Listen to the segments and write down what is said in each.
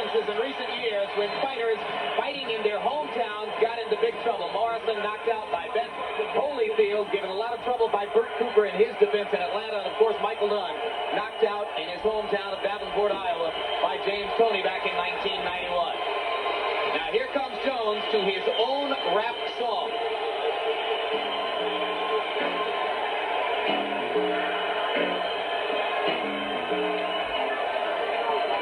cases in recent years when fighters fighting in their hometowns got into big trouble. Morrison knocked out by Beth Holyfield, given a lot of trouble by Burt Cooper in his defense in Atlanta. And, of course, Michael Dunn knocked out in his hometown of Davenport, Iowa by James Toney back in 1991. Now here comes Jones to his own rap song.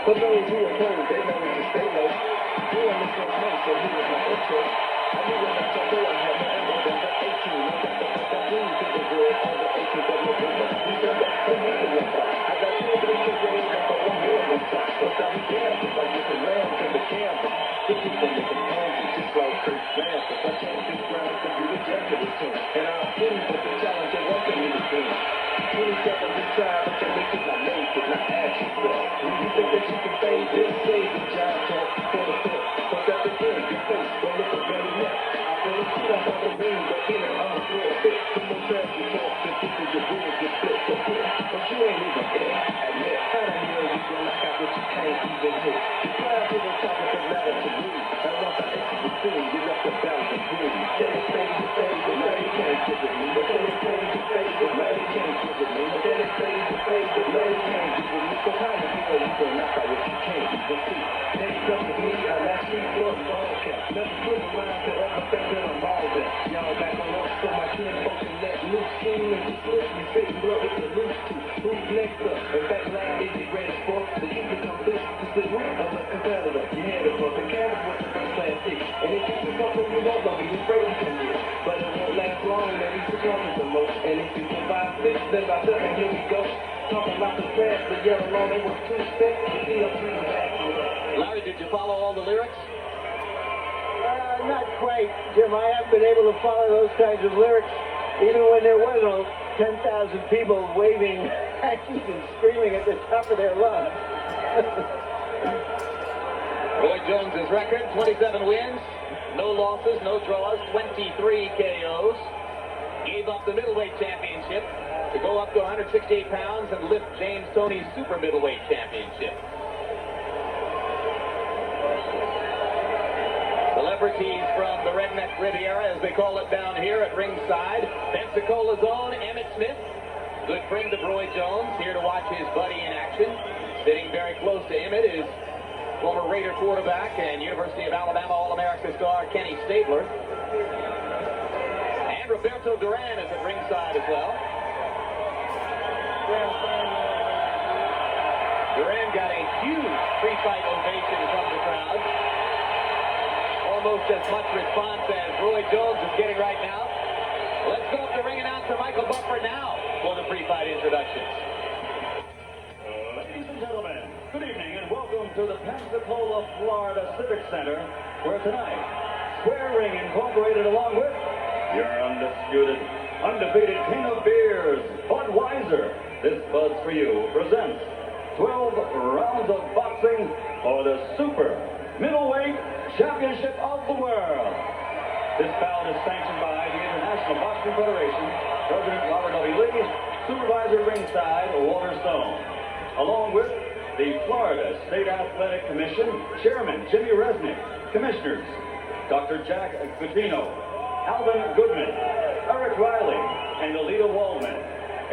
For those who oppose, they know it's a stay low. Doing this for money, so he was my interest. I knew when I told her I had no evidence at 18. I got the fuck that green to the world on the 18th of November. We done that for me to look back. I got 2 or 3 kids that ain't got but 1 more in the shot. But I be damned if I get the lamb to the canvas. This is the nigga pansy, just like Chris Vance. If I change this ground, to be rejected this team. And I'll finish with the challenge they want me to do. 27 this time, but your niggas not made it, not ask yourself. When you think that you can fade this, save the job talk for the fit. But that's the thing, your face don't look a very net. I feel it's good, I'm on the ring, but in it, I'm a real fit. Some more trash you talk, the people your rules get split so quick. But you ain't even there, admit. I don't know you gon' knock out what you can't even hit. You fly to the top of the ladder to lose. And once I exit the scene, you left the balance of food. Then it's fade to fade, but now you can't give it me. But then it's fade to fade, but now you can't give it me. But then it's fade to fade, but now you can't give it me. So how do you know you gon' knock out what you can't even see? Next up to me, I last week was ball cap. Never flip around to everything that I'm all at. Y'all back on up, so my kin folks can let loose. Seem and just look me, fit and blood with the loose too. Who's next up? In fact, line is it ready for the keep it come this is the root of a competitor. You had a fucking canvas with the first class six. And if you can fuck with me, won't love me, you're afraid to come here. But it won't last long, at least it's long as the most. And if you survive 6, then by 7, here we go. Talking about the past, but yet alone, it was 2 steps. You see, I'm pretty back. Larry, did you follow all the lyrics? Not quite, Jim. I haven't been able to follow those kinds of lyrics, even when there was 10,000 people waving hands and screaming at the top of their lungs. Roy Jones's record, 27 wins, no losses, no draws, 23 KOs. Gave up the middleweight championship to go up to 168 pounds and lift James Toney's super middleweight championship. Celebrities from the Redneck Riviera, as they call it down here at ringside. Pensacola's own Emmett Smith, good friend of Roy Jones, here to watch his buddy in action. Sitting very close to Emmett is former Raider quarterback and University of Alabama All-America star Kenny Stabler. And Roberto Duran is at ringside as well. Duran got a huge pre-fight ovation from the crowd. Almost as much response as Roy Jones is getting right now. Let's go up to ring announcer Michael Buffer now for the pre-fight introductions. Ladies and gentlemen, good evening and welcome to the Pensacola, Florida Civic Center, where tonight, Square Ring Incorporated, along with your undefeated king of beers, Budweiser, this Bud's for you, presents 12 rounds of boxing for the Super Middleweight Championship of the World. This bout is sanctioned by the International Boxing Federation, President Robert W. Lee, Supervisor ringside Walter Stone, along with the Florida State Athletic Commission Chairman Jimmy Resnick, Commissioners Dr. Jack Coutinho, Alvin Goodman, Eric Riley, and Alita Waldman,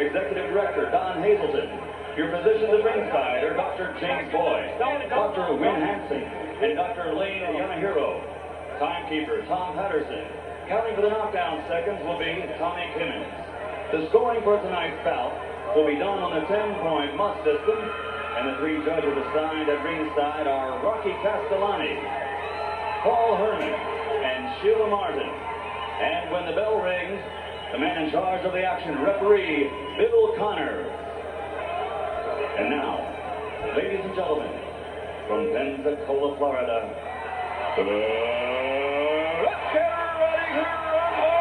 Executive Director Don Hazelton. Your physicians at ringside are Dr. James Boyd, Dr. Wynn Hansen, and Dr. Lane Yanahiro. Timekeeper Tom Patterson. Counting for the knockdown seconds will be Tommy Kimmons. The scoring for tonight's bout will be done on the 10-point must system, and the 3 judges assigned at ringside are Rocky Castellani, Paul Herman, and Sheila Martin. And when the bell rings, the man in charge of the action, referee Bill Connors. And now, ladies and gentlemen, from Pensacola, Florida, let's get ready to rumble!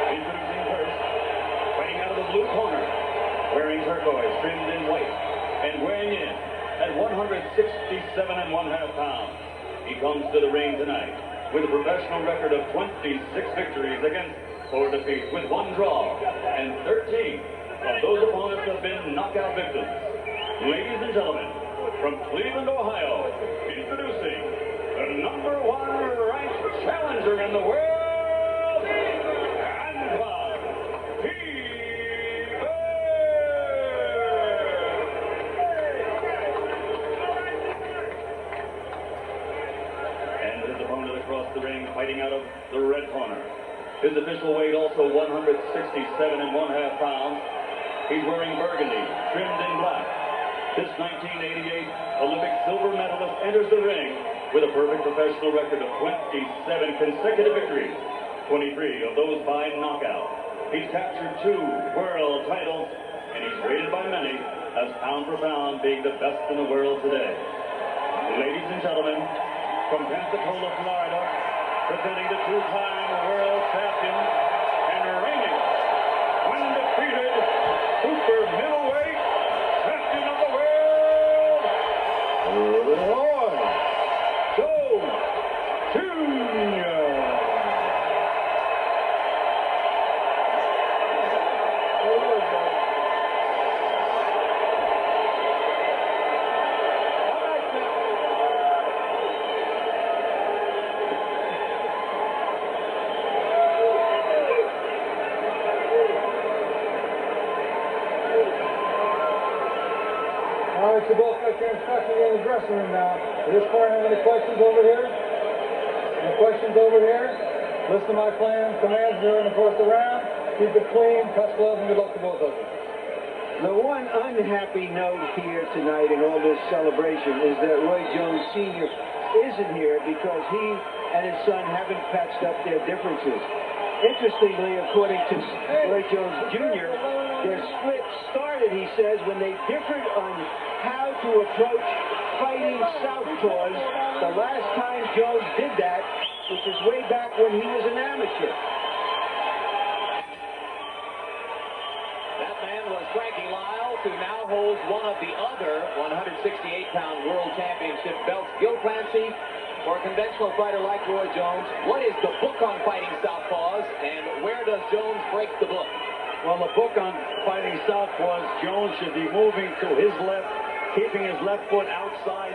Introducing first, fighting out of the blue corner, wearing turquoise, trimmed in white, and weighing in at 167.5 pounds. He comes to the ring tonight with a professional record of 26 victories against 4 defeats, with 1 draw and knockout victims. Ladies and gentlemen, from Cleveland, Ohio, introducing the #1 ranked challenger in the world, Antoine Bryd. And his opponent across the ring, fighting out of the red corner. His official weight also 167.5 pounds. He's wearing burgundy, trimmed in black. This 1988 Olympic silver medalist enters the ring with a perfect professional record of 27 consecutive victories, 23 of those by knockout. He's captured 2 world titles, and he's rated by many as pound for pound being the best in the world today. Ladies and gentlemen, from Pensacola, Florida, presenting the 2-time world champion and reigning undefeated super middleweight champion of the world, Roy Jones Jr. All right, you both got your instructions in the dressing room now. At this point, have any questions over here? Any questions over here? Listen to my plan, commands during the first round. Keep it clean, touch gloves, and good luck to both of you. The one unhappy note here tonight in all this celebration is that Roy Jones Sr. isn't here because he and his son haven't patched up their differences. Interestingly, according to Roy Jones Jr., their split started, he says, when they differed on how to approach fighting southpaws. The last time Jones did that, which is way back when he was an amateur. That man was Frankie Lyles, who now holds one of the other 168-pound world championship belts. Gil Clancy, for a conventional fighter like Roy Jones, what is the book on fighting southpaws, and where does Jones break the book? Well, the book on fighting southpaws, Jones should be moving to his left, keeping his left foot outside.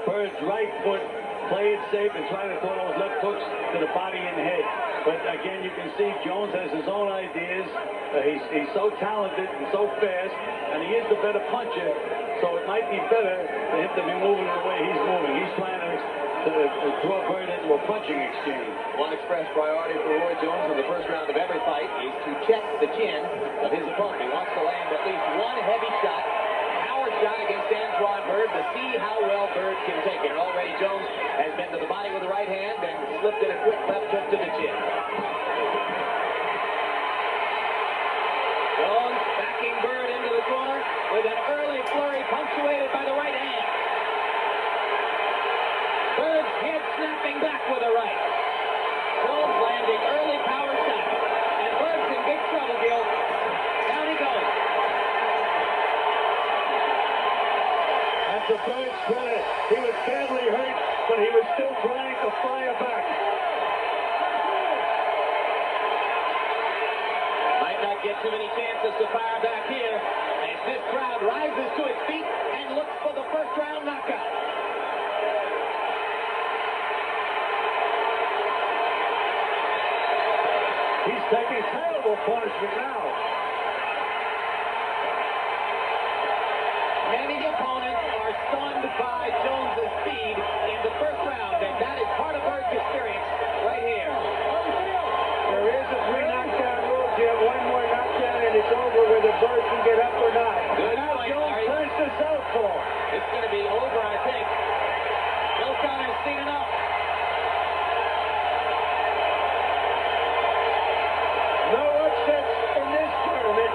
Byrd's right foot, play it safe and try to throw those left hooks to the body and head. But again, you can see Jones has his own ideas. He's so talented and so fast, and he is the better puncher. So it might be better for him to be moving the way he's moving. He's trying to draw Byrd into a punching exchange. One express priority for Roy Jones in the first round of every fight is to check the chin of his opponent. He wants to land at least one heavy shot, power shot against Antoine Bryd to see how well Byrd can take it. And already Jones has been to the body with the right hand and slipped in a quick left hook to the chin. Jones backing Byrd into the corner with an early flurry punctuated by the right hand. Byrd's head snapping back with a right. Jones landing early power shot. And Byrd's in big trouble, Gil. Down he goes. And to Byrd's credit, he was badly hurt, but he was still trying to fire back. Might not get too many chances to fire back here as this crowd rises to its feet and looks for the first round knockout. He's taking terrible punishment now. Many opponents are stunned by Jones's speed in the first round, and that is part of Byrd's experience right here. There is a 3-knockdown rule, Jim. One more knockdown and it's over whether Byrd can get up or not. Good Now point, Jones Larry. turns to southpaw. It's going to be over, I think. Bill Connor's seen enough. No upsets in this tournament.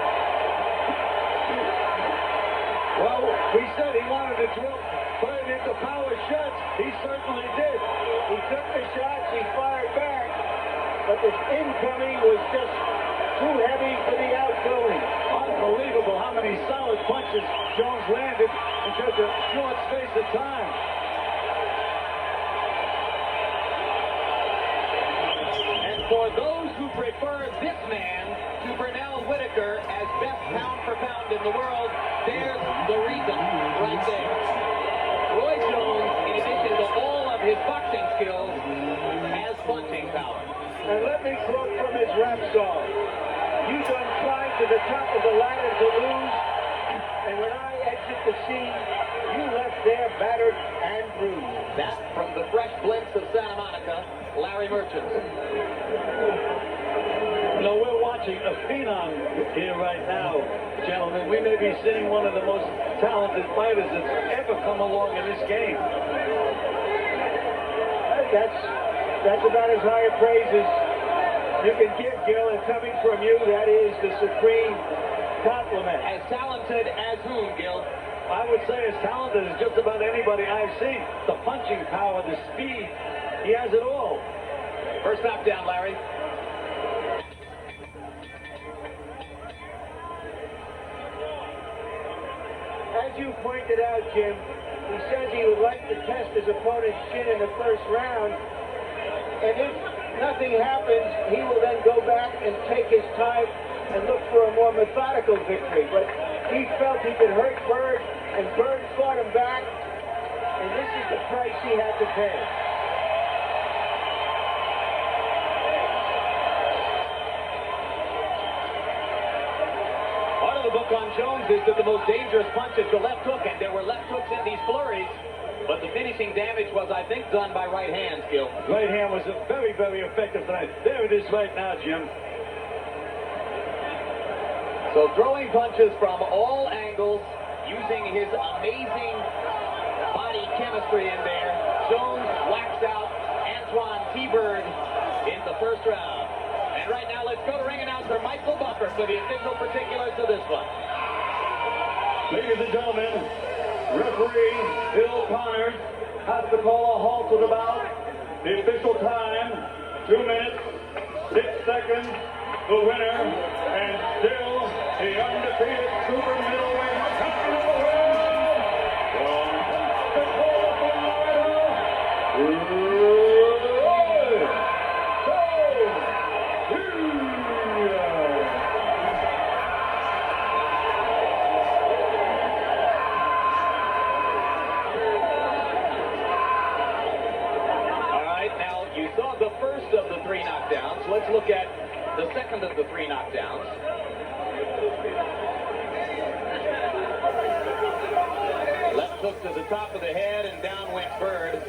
Well, we said he wanted to drill Byrd into power shots. He certainly did. He took the shots, he fired back, but the incoming was just too heavy for the outgoing. Unbelievable how many solid punches Jones landed in such a short space of time. And for those who prefer this man to Bernell Whitaker as best pound for pound in the world, to the top of the ladder to lose. And when I exit the scene, you left there battered and bruised. That from the fresh blitz of Santa Monica, Larry Merchant. You know, we're watching a phenom here right now, gentlemen. We may be seeing one of the most talented fighters that's ever come along in this game. That's about as high a praise as you can give, Gil, and coming from you, that is the supreme compliment. As talented as whom, Gil? I would say as talented as just about anybody I've seen. The punching power, the speed, he has it all. First knockdown, Larry. As you pointed out, Jim, he says he would like to test his opponent's chin in the first round, and if nothing happens, he will then go back and take his time and look for a more methodical victory. But he felt he could hurt Bryd, and Bryd fought him back, and this is the price he had to pay. Part of the book on Jones is that the most dangerous punch is the left hook, and there were left hooks in these flurries. But the finishing damage was, I think, done by right hand, Gil. Right hand was very, very effective tonight. There it is right now, Jim. So throwing punches from all angles, using his amazing body chemistry in there. Jones whacks out Antoine Bryd in the first round. And right now, let's go to ring announcer Michael Buffer for the official particulars of this one. Ladies and gentlemen, referee Bill Connors has to call a halt to the bout. The official time, 2 minutes, 6 seconds. The winner, and still the undefeated super middleweight champion of the world, from Pensacola, Florida, All right, now you saw the first of the 3 knockdowns. Let's look at the second of the 3 knockdowns. Left hook to the top of the head and down went Bryd.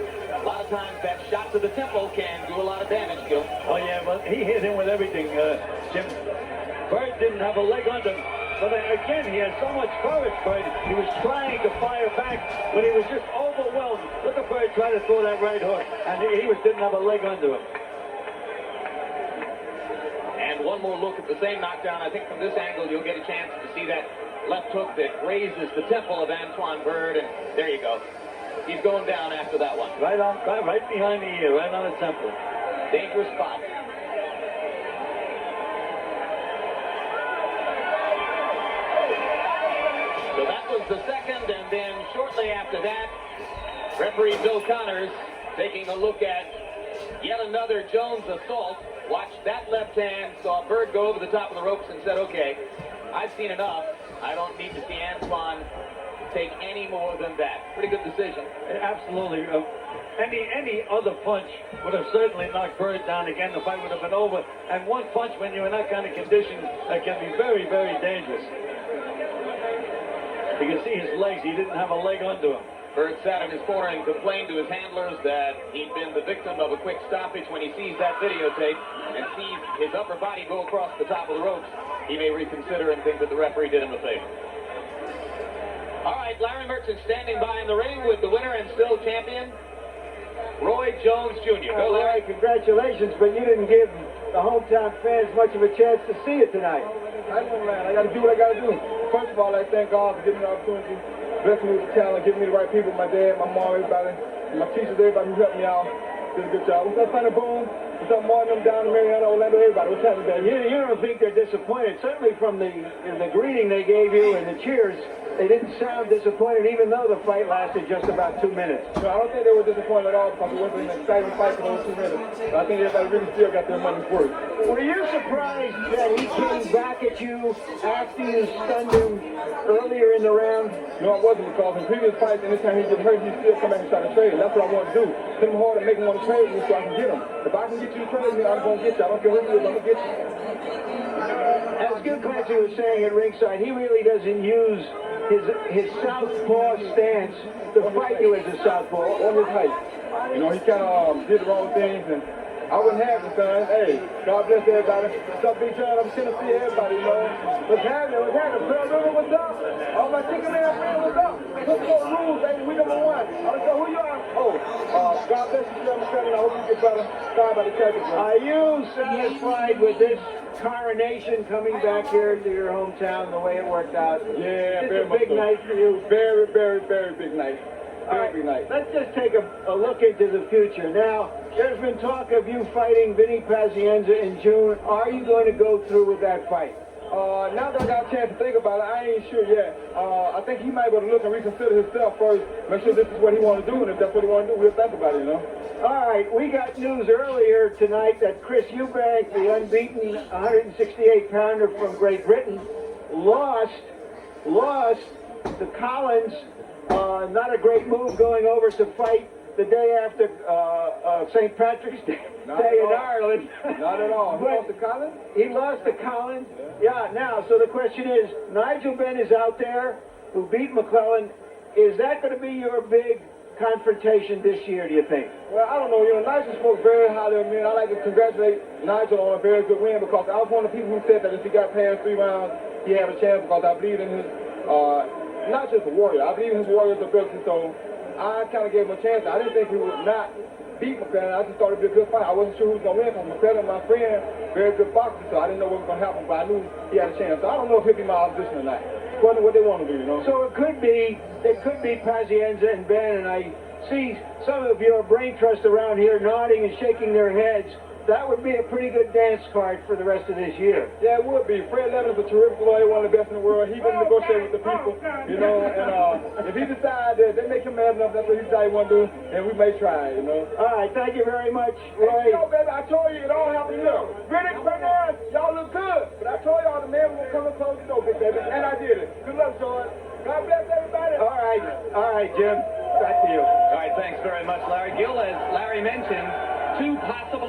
A lot of times that shot to the temple can do a lot of damage, Gil. Oh, yeah, but he hit him with everything, Jim. Bryd didn't have a leg under him. But again, he had so much courage, Bryd. He was trying to fire back, but he was just overwhelmed. Look at Bryd try to throw that right hook, and he didn't have a leg under him. And one more look at the same knockdown. I think from this angle you'll get a chance to see that left hook that grazes the temple of Antoine Bryd, and there you go. He's going down after that one. Right behind the ear, right on the temple. Dangerous spot. So that was the second, and then shortly after that, referee Bill Connors taking a look at yet another Jones assault. Watched that left hand, saw Bryd go over the top of the ropes and said, okay, I've seen enough. I don't need to see Antoine take any more than that. Pretty good decision. Absolutely. Any other punch would have certainly knocked Bryd down again. The fight would have been over. And one punch when you're in that kind of condition can be very, very dangerous. You can see his legs. He didn't have a leg under him. Bryd sat in his corner and complained to his handlers that he'd been the victim of a quick stoppage. When he sees that videotape and sees his upper body go across the top of the ropes, he may reconsider and think that the referee did him a favor. All right, Larry Merchant standing by in the ring with the winner and still champion, Roy Jones Jr. Go, Larry. Congratulations, but you didn't give the hometown fans much of a chance to see it tonight. I know, man. I got to do what I got to do. First of all, I thank God for giving me the opportunity, blessing me with the talent, giving me the right people, my dad, my mom, everybody, my teachers, everybody who helped me out. Did a good job. What's up, Sonny Boone? What's up, Martin, them down in Marietta, Orlando, everybody? What's happening, baby? You don't think they're disappointed? Certainly from the greeting they gave you and the cheers, they didn't sound disappointed, even though the fight lasted just about 2 minutes. No, I don't think they were disappointed at all because it wasn't an exciting fight for those 2 minutes. But I think everybody really still got their money's worth. Were you surprised that he came back at you after you stunned him earlier in the round? No, I wasn't, because in previous fights, anytime he gets hurt, he still come back and try to trade. That's what I want to do. Hit him hard and make him want to trade me so I can get him. If I can get you to trade me, I'm going to get you. I don't care who it is, I'm going to get you. As as Gil Clancy was saying at ringside, he really doesn't use his southpaw stance to fight you as a southpaw. On his height. You know, he kind of did the wrong things, and I wouldn't have it, son. Hey, God bless everybody. What's up, Big John? I'm Tennessee, everybody, you know. What's happening? What's happening? Pearl River, what's up? All my chicken man friends, what's up? Let's go rules, baby. We number one. I don't know who you are. Oh, God bless you, Mr. President. I hope you get better. Sorry about the traffic, bro. Are you satisfied with this coronation coming back here to your hometown, the way it worked out? Yeah, It's very a much big so. night for you. Very, very, very big night. All right, Very big night. let's just take a look into the future. Now, there's been talk of you fighting Vinny Pazienza in June. Are you going to go through with that fight? Now that I got a chance to think about it, I ain't sure yet. I think he might want to look and reconsider himself first, make sure this is what he want to do, and if that's what he want to do, we'll think about it, you know? All right, we got news earlier tonight that Chris Eubank, the unbeaten 168-pounder from Great Britain, lost to Collins. Not a great move going over to fight the day after St. Patrick's Day in Ireland. Not at all. He But lost to Collins? he lost to Collins. Yeah, now, so the question is, Nigel Benn is out there, who beat McClellan. Is that going to be your big confrontation this year, do you think? Well, I don't know. You know, Nigel spoke very highly of me, and I'd like to congratulate Nigel on a very good win, because I was one of the people who said that if he got past 3 rounds, he had a chance, because I believe in his, not just a warrior, I believe in his warrior's ability, so I kind of gave him a chance. I didn't think he would not beat McClellan. I just thought it'd be a good fight. I wasn't sure who was going to win, because McClellan, my friend, very good boxer, so I didn't know what was going to happen, but I knew he had a chance. So I don't know if he'll be my opposition or not. Wonder what they want to do, you know? So it could be Pazienza and Ben, and I see some of your brain trust around here nodding and shaking their heads. That would be a pretty good dance card for the rest of this year. Yeah, it would be. Fred Levin's a terrific lawyer, one of the best in the world. He can negotiate with the people, you know, and if he decides that they make him mad enough, that's what he decides he want to do, then we may try, you know. All right, thank you very much, Roy. Hey, yo, baby, I told you it all happened here. Riddick, Bernard, y'all look good, but I told y'all the man was going to come and close the door, big baby, and I did it. Good luck, George. God bless everybody. All right, Jim. Back to you. All right, thanks very much, Larry. Gil, as Larry mentioned, 2 possible